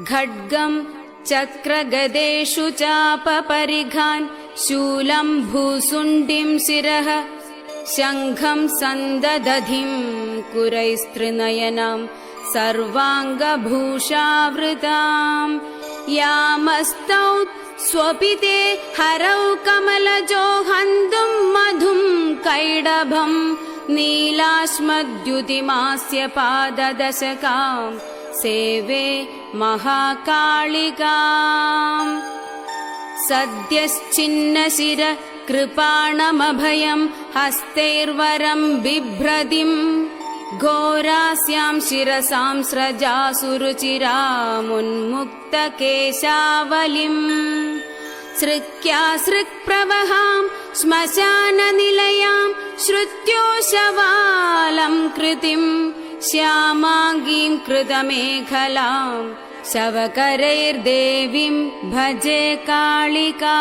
खड्गं चक्रगदेषु चापपरिघान् शूलं भूसुण्डिं शिरः शङ्खं सन्ददधिं कुरैस्त्रिनयनां सर्वाङ्गभूषावृताम् यामस्तौ स्वपिते हरौ कमलजो हन्तुं मधुं कैडभं नीलाश्मद्युतिमास्य पाददशकां सेवे महाकालिकाम् सद्यश्चिन्नशिर कृपाणमभयं हस्तैर्वरं बिभ्रदिम् घोरास्यां शिरसां स्रजासुरुचिरामुन्मुक्तकेशावलिम् सृक्यासृक्प्रवहां श्मशाननिलयां श्रुत्योशवालं कृतिं श्यामाङ्गीं कृतमेखलां शवकरैर्देवीं भजे कालिका।